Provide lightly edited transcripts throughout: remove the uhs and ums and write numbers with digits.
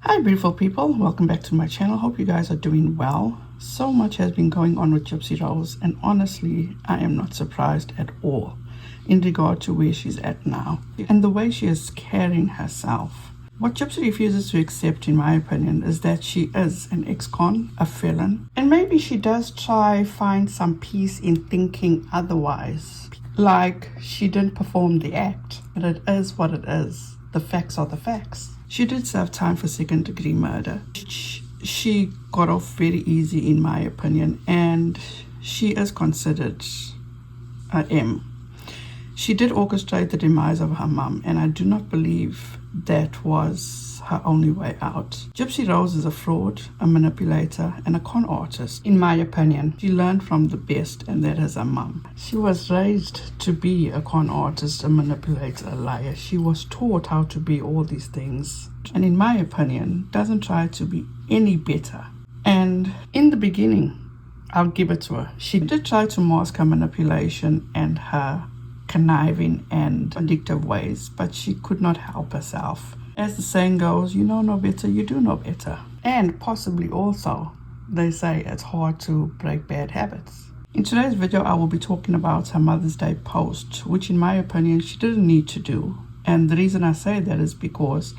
Hi beautiful people, welcome back to my channel. Hope you guys are doing well. So much has been going on with Gypsy Rose, and honestly I am not surprised at all in regard to where she's at now and the way she is carrying herself. What Gypsy refuses to accept, in my opinion, is that she is an ex-con, a felon, and maybe she does try find some peace in thinking otherwise, like she didn't perform the act. But it is what it is. The facts are the facts. She did serve time for second-degree murder. She got off very easy, in my opinion, and she is considered a M. She did orchestrate the demise of her mum, and I do not believe that was her only way out. Gypsy Rose is a fraud, a manipulator, and a con artist. In my opinion, she learned from the best, and that is her mum. She was raised to be a con artist, a manipulator, a liar. She was taught how to be all these things, and in my opinion, doesn't try to be any better. And in the beginning, I'll give it to her. She did try to mask her manipulation and her conniving and addictive ways, but she could not help herself. As the saying goes, you know no better, you do no better. And possibly also, they say it's hard to break bad habits. In today's video, I will be talking about her Mother's Day post, which in my opinion, she didn't need to do. And the reason I say that is because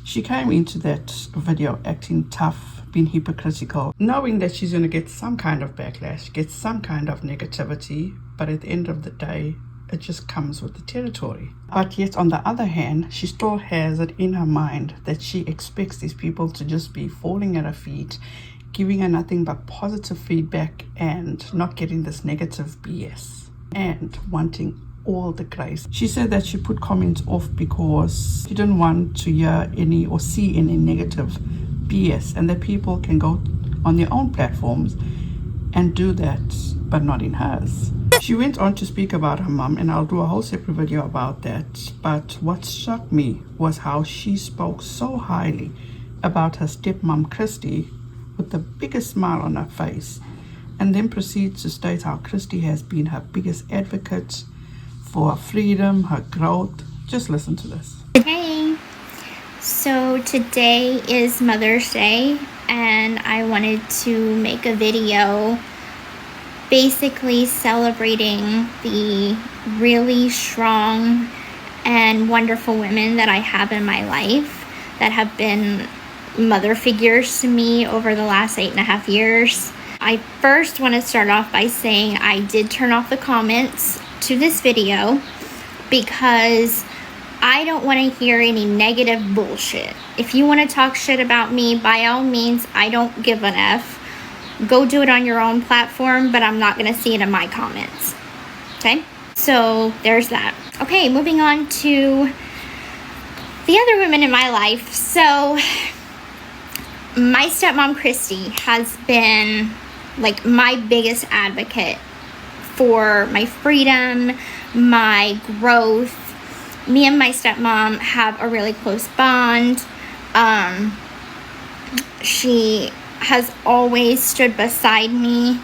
she came into that video acting tough, being hypocritical, knowing that she's going to get some kind of backlash, get some kind of negativity, but at the end of the day, it just comes with the territory. But yet on the other hand, she still has it in her mind that she expects these people to just be falling at her feet, giving her nothing but positive feedback and not getting this negative BS and wanting all the grace. She said that she put comments off because she didn't want to hear any or see any negative BS, and that people can go on their own platforms and do that, but not in hers. She went on to speak about her mum, and I'll do a whole separate video about that. But what struck me was how she spoke so highly about her stepmom Kristy with the biggest smile on her face, and then proceeds to state how Kristy has been her biggest advocate for her freedom, her growth. Just listen to this. Hey, so today is Mother's Day, and I wanted to make a video basically celebrating the really strong and wonderful women that I have in my life that have been mother figures to me over the last 8.5 years. I first want to start off by saying I did turn off the comments to this video because I don't want to hear any negative bullshit. If you want to talk shit about me, by all means, I don't give an F. Go do it on your own platform, but I'm not going to see it in my comments. Okay? So there's that. Okay, moving on to the other women in my life. So my stepmom Kristy has been like my biggest advocate for my freedom, my growth. Me and my stepmom have a really close bond. She has always stood beside me,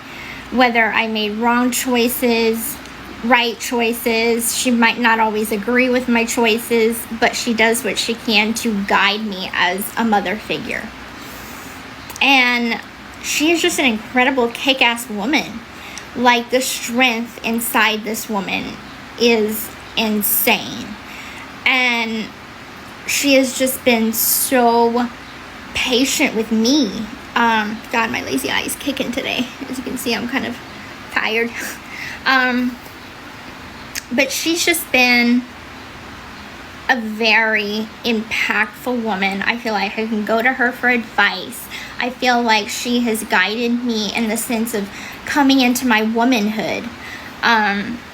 whether I made wrong choices, right choices. She might not always agree with my choices, but she does what she can to guide me as a mother figure. And she is just an incredible kick-ass woman. Like, the strength inside this woman is insane. And she has just been so patient with me. God, my lazy eye is kicking today. As you can see, I'm kind of tired. But she's just been a very impactful woman. I feel like I can go to her for advice. I feel like she has guided me in the sense of coming into my womanhood.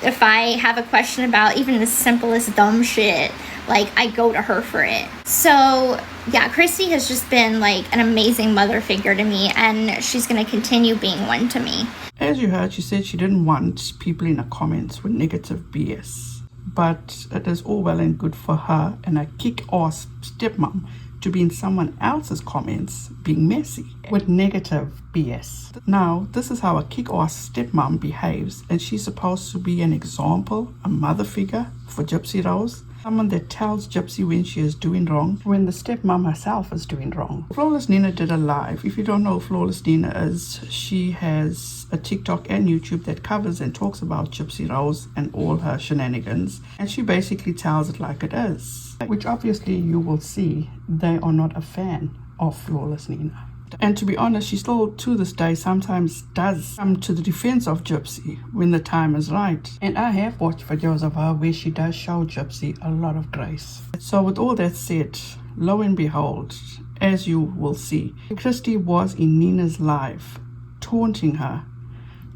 If I have a question about even the simplest dumb shit, like, I go to her for it. So yeah, Kristy has just been like an amazing mother figure to me, and she's going to continue being one to me. As you heard, she said she didn't want people in the comments with negative BS, but it is all well and good for her and a kick-ass stepmom to be in someone else's comments being messy with negative BS. Now, this is how a kick-ass stepmom behaves, and she's supposed to be an example, a mother figure for Gypsy Rose. Someone that tells Gypsy when she is doing wrong, when the stepmom herself is doing wrong. Flawless Nina did a live. If you don't know who Flawless Nina is, she has a TikTok and YouTube that covers and talks about Gypsy Rose and all her shenanigans. And she basically tells it like it is. Which obviously you will see they are not a fan of Flawless Nina. And to be honest, she still to this day sometimes does come to the defense of Gypsy when the time is right. And I have watched videos of her where she does show Gypsy a lot of grace. So with all that said, lo and behold, as you will see, Kristy was in Nina's live, taunting her,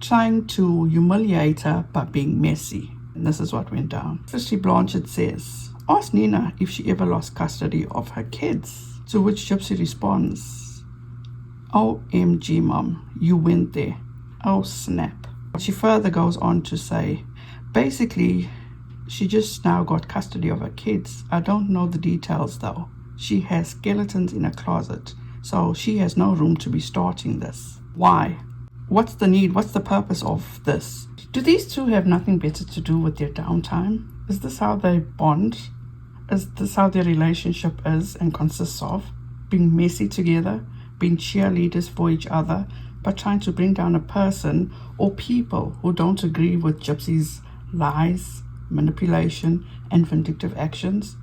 trying to humiliate her by being messy. And this is what went down. Kristy Blanchard says, ask Nina if she ever lost custody of her kids. To which Gypsy responds, OMG mom, you went there. Oh snap. She further goes on to say, basically, she just now got custody of her kids. I don't know the details though. She has skeletons in her closet, so she has no room to be starting this. Why? What's the need? What's the purpose of this? Do these two have nothing better to do with their downtime? Is this how they bond? Is this how their relationship is and consists of? Being messy together? Being cheerleaders for each other, but trying to bring down a person or people who don't agree with Gypsy's lies, manipulation, and vindictive actions?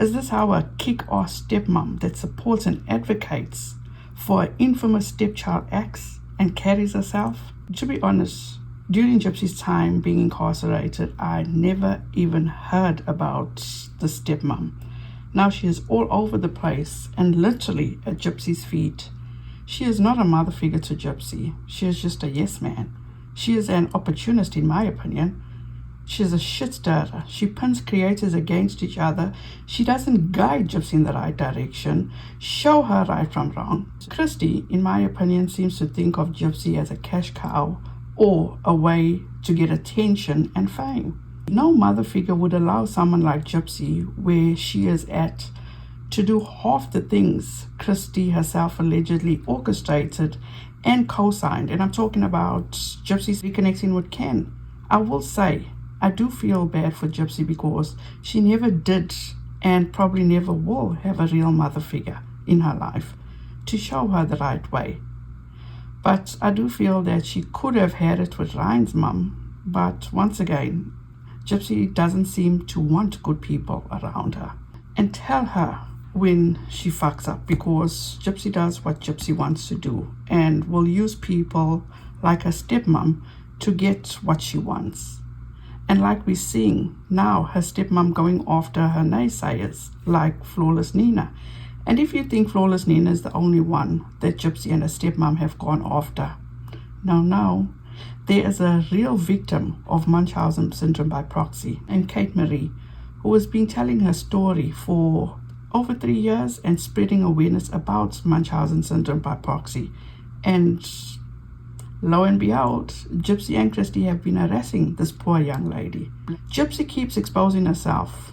Is this how a kick-ass stepmom that supports and advocates for an infamous stepchild acts and carries herself? To be honest, during Gypsy's time being incarcerated, I never even heard about the stepmom. Now she is all over the place and literally at Gypsy's feet. She is not a mother figure to Gypsy. She is just a yes man. She is an opportunist in my opinion. She is a shit stirrer. She pins creators against each other. She doesn't guide Gypsy in the right direction, show her right from wrong. Kristy, in my opinion, seems to think of Gypsy as a cash cow or a way to get attention and fame. No mother figure would allow someone like Gypsy, where she is at, to do half the things Kristy herself allegedly orchestrated and co-signed. And I'm talking about Gypsy's reconnecting with Ken. I will say, I do feel bad for Gypsy because she never did and probably never will have a real mother figure in her life to show her the right way. But I do feel that she could have had it with Ryan's mum. But once again, Gypsy doesn't seem to want good people around her. And tell her when she fucks up, because Gypsy does what Gypsy wants to do and will use people like her stepmom to get what she wants. And like we're seeing now, her stepmom going after her naysayers like Flawless Nina. And if you think Flawless Nina is the only one that Gypsy and her stepmom have gone after, no. There is a real victim of Munchausen syndrome by proxy, and Kate Marie, who has been telling her story for over 3 years and spreading awareness about Munchausen syndrome by proxy. And lo and behold, Gypsy and Kristy have been harassing this poor young lady. Gypsy keeps exposing herself,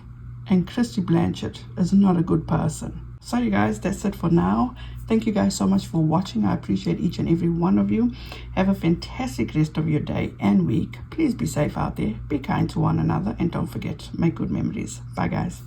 and Kristy Blanchard is not a good person. So you guys, that's it for now. Thank you guys so much for watching. I appreciate each and every one of you. Have a fantastic rest of your day and week. Please be safe out there. Be kind to one another. And don't forget, make good memories. Bye guys.